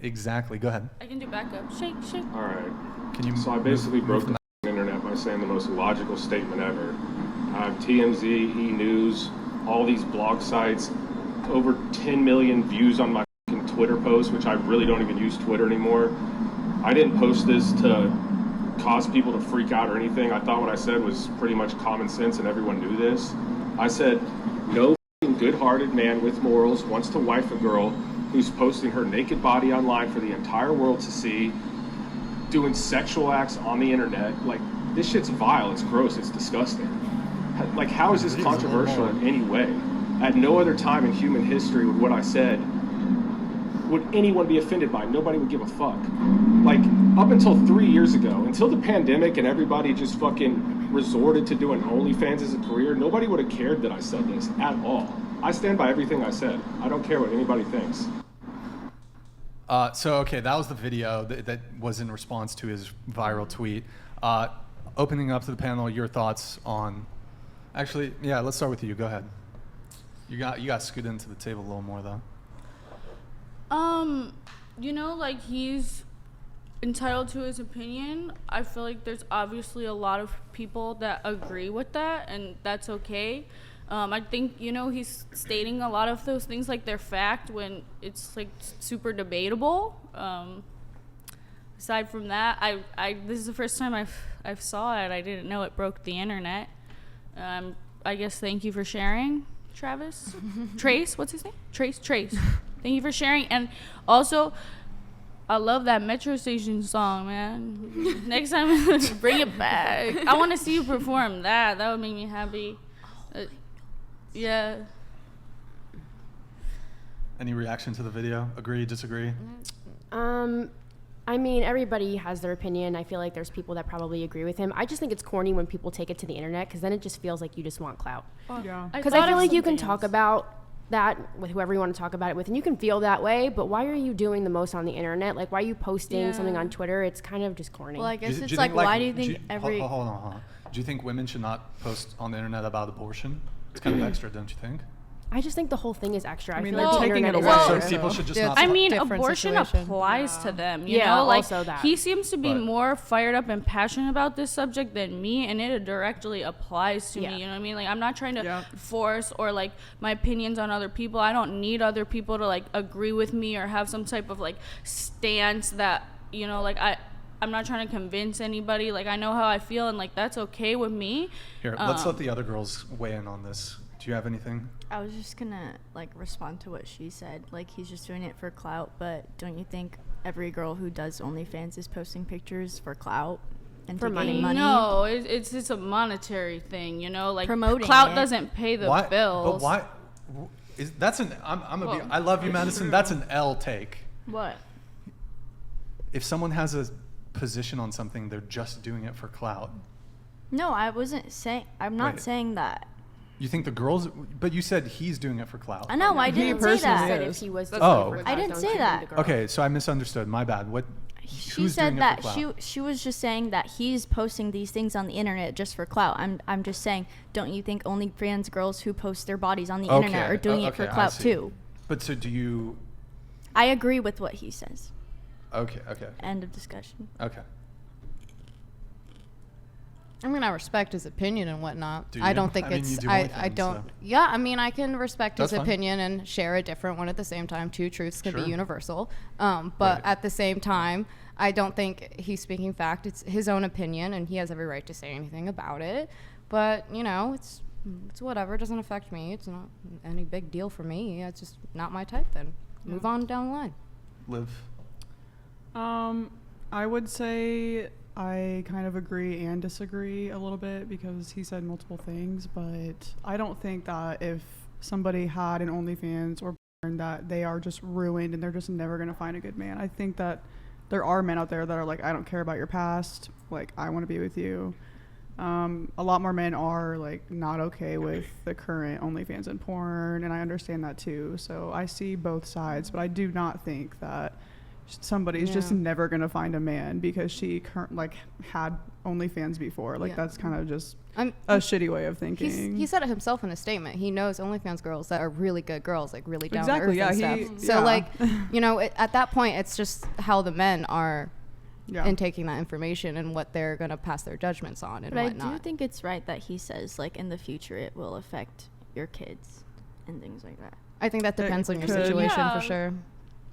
Exactly. Go ahead. I can do backup. Shake, shake. All right. Can you? So I basically broke the internet by saying the most illogical statement ever. I have TMZ, E! News, all these blog sites, over 10 million views on my Twitter post, which I really don't even use Twitter anymore. I didn't post this to cause people to freak out or anything. I thought what I said was pretty much common sense and everyone knew this. I said, no good-hearted man with morals wants to wife a girl who's posting her naked body online for the entire world to see, doing sexual acts on the internet. Like, this shit's vile, it's gross, it's disgusting. Like, how is this controversial in any way? At no other time in human history would what I said would anyone be offended by. Nobody would give a fuck. Like, up until 3 years ago, until the pandemic and everybody just fucking resorted to doing OnlyFans as a career, nobody would have cared that I said this at all. I stand by everything I said. I don't care what anybody thinks. So, okay, that was the video that was in response to his viral tweet. Opening up to the panel, your thoughts on... Actually, yeah, let's start with you. Go ahead. You got to scoot into the table a little more, though. You know, like, he's entitled to his opinion. I feel like there's obviously a lot of people that agree with that, and that's okay. I think, you know, he's stating a lot of those things like they're fact when it's, like, super debatable. Aside from that, this is the first time I've saw it. I didn't know it broke the internet. I guess thank you for sharing, Travis. Trace, what's his name? Trace. Thank you for sharing. And also, I love that Metro Station song, man. Next time, bring it back. I want to see you perform that. That would make me happy. Yeah. Any reaction to the video? Agree, disagree? I mean, everybody has their opinion. I feel like there's people that probably agree with him. I just think it's corny when people take it to the internet, because then it just feels like you just want clout. Yeah. Because I feel like you can talk about that with whoever you want to talk about it with, and you can feel that way, but why are you doing the most on the internet? Like, why are you posting something on Twitter? It's kind of just corny. Well, I guess it's like, why do you think Hold on. Do you think women should not post on the internet about abortion? It's kind of extra, don't you think? I just think the whole thing is extra. I mean, feel like the taking internet it is away. extra. So people should just not. I mean, different abortion situation. applies to them. You Yeah, know, like also that. he seems to be But- more fired up and passionate about this subject than me, and it directly applies to Yeah. me. You know what I mean? Like, I'm not trying to Yeah. force or like my opinions on other people. I don't need other people to like agree with me or have some type of like stance that, you know, like I'm not trying to convince anybody. Like, I know how I feel, and like that's okay with me. Here, let's let the other girls weigh in on this. Do you have anything? I was just gonna like respond to what she said. Like, he's just doing it for clout, but don't you think every girl who does OnlyFans is posting pictures for clout and For to money? gain money? No, it's a monetary thing. You know, like Promoting clout it. doesn't pay the Why? bills. But why? That's an. I love you, Madison. That's an L take. What? If someone has a position on something, they're just doing it for clout. No, I wasn't saying. I'm not Wait. saying that. You think the girls? But you said he's doing it for clout. I know. I He didn't say personally that. Said is. if he was I didn't say that. Okay, so I misunderstood. My bad. What? She who's said doing it that for clout? she was just saying that he's posting these things on the internet just for clout. I'm just saying, don't you think OnlyFans girls who post their bodies on the internet are doing it for I clout see. too? But so do you? I agree with what he says. Okay. End of discussion. Okay. I mean, I respect his opinion and whatnot. Do I you? don't think I mean, it's. you do I OnlyFans, don't. so. Yeah, I mean, I can respect That's his fine. opinion and share a different one at the same time. Two truths can Sure. be universal. But Right. at the same time, I don't think he's speaking fact. It's his own opinion, and he has every right to say anything about it. But you know, it's whatever. It doesn't affect me. It's not any big deal for me. It's just not my type. Then move on down the line. Liv. I would say I kind of agree and disagree a little bit, because he said multiple things, but I don't think that if somebody had an OnlyFans or porn that they are just ruined and they're just never going to find a good man. I think that there are men out there that are like, I don't care about your past, like, I want to be with you. A lot more men are like not okay with the current OnlyFans and porn, and I understand that too. So I see both sides, but I do not think that somebody's just Yeah. never gonna find a man because she had OnlyFans before. Like Yeah. that's kind of just I'm, a shitty way of thinking. he said it himself in a statement. He knows OnlyFans girls that are really good girls, like really down Exactly, to earth yeah, and he- stuff. So yeah. like, you know, at that point, it's just how the men are Yeah. in taking that information and what they're gonna pass their judgments on and But I whatnot. do think it's right that he says, like, in the future it will affect your kids and things like that. I think that It depends on your could. situation Yeah. for sure.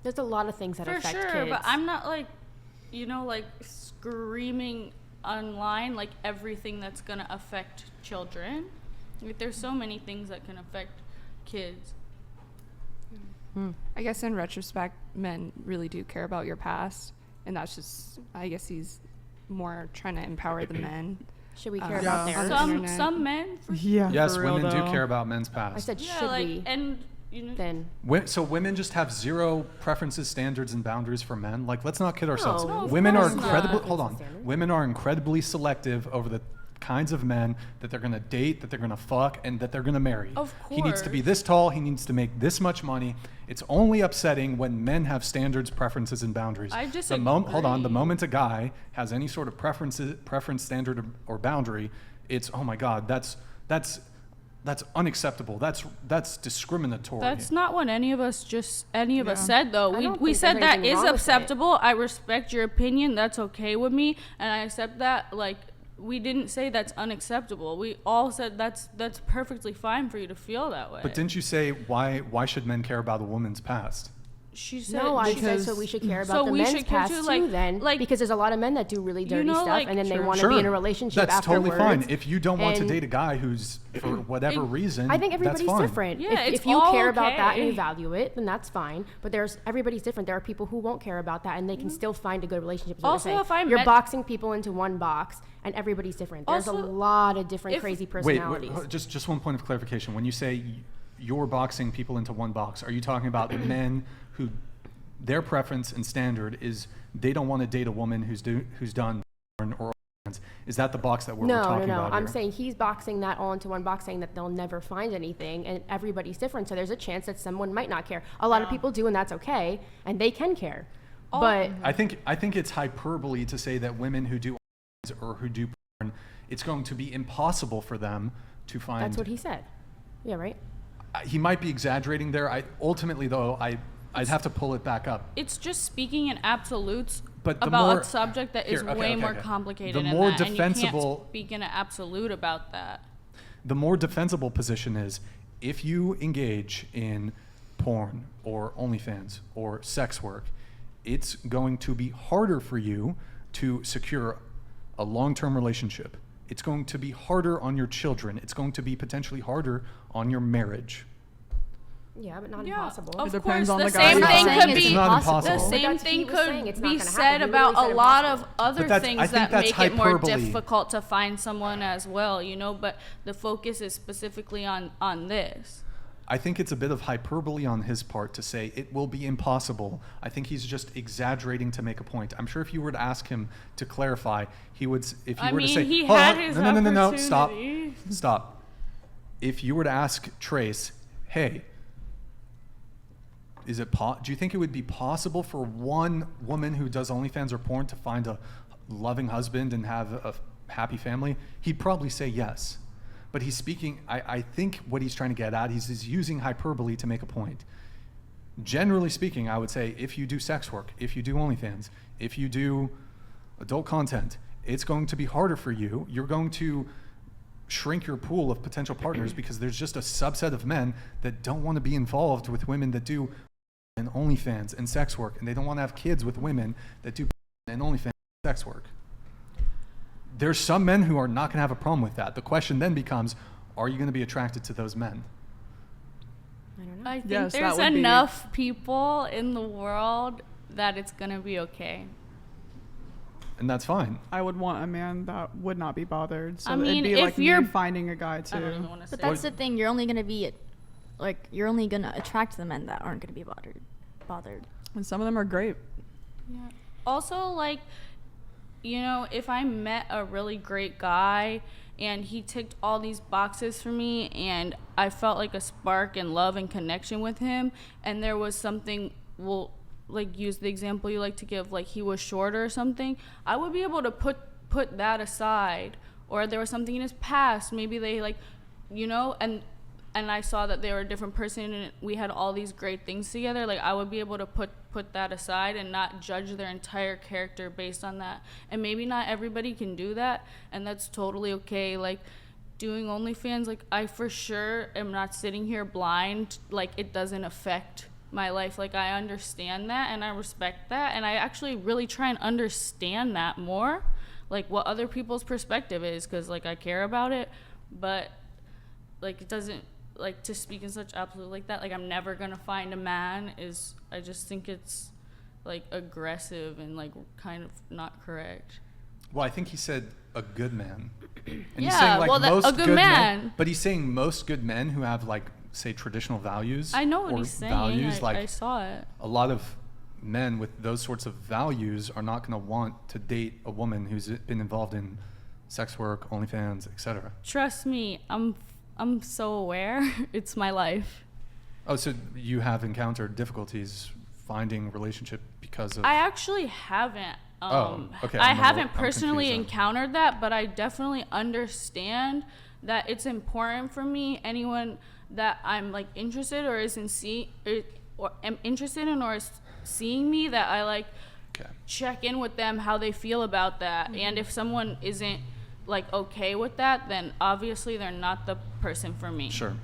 There's a lot of things that For affect sure, kids. but I'm not like, you know, like screaming online like everything that's gonna affect children. Like there's so many things that can affect kids. I guess in retrospect, men really do care about your past, and that's just, I guess he's more trying to empower the men. Should we care Yeah. about theirs? On the Some internet. men, for Yeah. Yes, for real, women do though. care about men's past. I said, yeah, should like we? and you know, Then So women just have zero preferences, standards, and boundaries for men. Like, let's not kid ourselves. No, of Women are course not. incredibly. Hold on. Standards. Women are incredibly selective over the kinds of men that they're gonna date, that they're gonna fuck, and that they're gonna marry. Of He needs to be course. this tall. He needs to make this much money. It's only upsetting when men have standards, preferences, and boundaries. I Hold on. The disagree. moment a guy has any sort of preference, standard, or boundary, it's oh my god, that's unacceptable. That's discriminatory. that's not what any of us Yeah. said though. I We don't we think said there's that anything is wrong with it. acceptable. I respect your opinion. That's okay with me, and I accept that. Like we didn't say that's unacceptable. We all said that's perfectly fine for you to feel that way. But didn't you say why should men care about a woman's past? she said no, I said Because- so we should care So about the we men's should care past too, too. like- Then, like- because there's a lot of men that do really dirty know, stuff, like- and then they Sure. want to be in a relationship That's afterwards. totally fine. If you don't want to And- date a guy who's for whatever reason, I think that's everybody's fine. different. Yeah, if it's you all care about that and you okay. value it, then that's fine. But everybody's different. There are people who won't care about that, and they can still find a good relationship. is what Also, I'm saying. if I you're met- boxing people into one box, and everybody's different. There's a Also, lot of different if- crazy Wait, personalities. just one point of clarification. When you say you're boxing people into one box, are you talking about men who their preference and standard is they don't want to date a woman who's done porn or OnlyFans? Is that the box that we're No, talking about I'm here? saying he's boxing that all into one box, saying that they'll never find anything, and everybody's different. So there's a chance that someone might not care. A lot of people do, and that's okay, and they can care. But I think it's hyperbole to say that women who do OnlyFans or who do porn, it's going to be impossible for them to find. that's what he said. Yeah, right. He might be exaggerating there. Ultimately, though, I'd have to pull it back up. it's just speaking in absolutes But the about more- a subject that is Here, okay, way okay, more okay. complicated The than more that, and you defensible- can't speak in an absolute about that. The more defensible position is if you engage in porn or OnlyFans or sex work, it's going to be harder for you to secure a long-term relationship. It's going to be harder on your children. It's going to be potentially harder on your marriage. Yeah, but not Yeah, impossible. of It depends course, on the the guy. same I'm not thing saying could it's be not the impossible. But same that's- thing he was saying could it's not be gonna said happen. He about literally a said lot of impossible. other But I things think that that's make it more hyperbole. difficult to find someone as well, you know, but the focus is specifically on this. I think it's a bit of hyperbole on his part to say it will be impossible. I think he's just exaggerating to make a point. I'm sure if you were to ask him to clarify, he would. If you I were to mean, say, he "Hold had on, his no, stop, opportunity." stop." If you were to ask Trace, "Hey, do you think it would be possible for one woman who does OnlyFans or porn to find a loving husband and have a happy family?" He'd probably say yes. But he's speaking, I think what he's trying to get at, he's using hyperbole to make a point. Generally speaking, I would say if you do sex work, if you do OnlyFans, if you do adult content, it's going to be harder for you. You're going to shrink your pool of potential partners because there's just a subset of men that don't want to be involved with women that do and OnlyFans and sex work, and they don't want to have kids with women that do and OnlyFans and sex work. There's some men who are not going to have a problem with that. The question then becomes, are you going to be attracted to those men? I don't know. I think Yes, that there's would be- enough people in the world that it's going to be okay. And that's fine. I would want a man that would not be bothered. So I mean, it'd be if like you're- me finding a guy I don't too. even want to say But that's the thing. You're only gonna be, like, you're only gonna attract the men that aren't gonna be bothered. And some of them are great. Yeah. Also, like, you know, if I met a really great guy and he ticked all these boxes for me and I felt like a spark and love and connection with him and there was something, well, like use the example you like to give, like he was shorter or something, I would be able to put that aside. Or there was something in his past, maybe they like, you know, and I saw that they were a different person and we had all these great things together. Like I would be able to put that aside and not judge their entire character based on that. And maybe not everybody can do that, and that's totally okay. Like doing OnlyFans, like I for sure am not sitting here blind, like it doesn't affect my life. Like I understand that and I respect that, and I actually really try and understand that more, like what other people's perspective is, because like I care about it. But like it doesn't, like to speak in such absolute like that, like I'm never gonna find a man, is I just think it's like aggressive and like kind of not correct. Well, I think he said a good man. And Yeah, he's saying, like, well, most a good man. But he's saying most good men who have, like, say, traditional values. I know what or he's saying. Values, I saw it. A lot of men with those sorts of values are not going to want to date a woman who's been involved in sex work, OnlyFans, etc. Trust me, I'm so aware. It's my life. Oh, so you have encountered difficulties finding relationship because of... I actually haven't. Okay. I I'm haven't confused personally then. encountered that, but I definitely understand that it's important for me, anyone that I'm like interested or or am interested in or is seeing me, that I like check in with them how they feel about that. And if someone isn't like okay with that, then obviously they're not the person for me. Sure.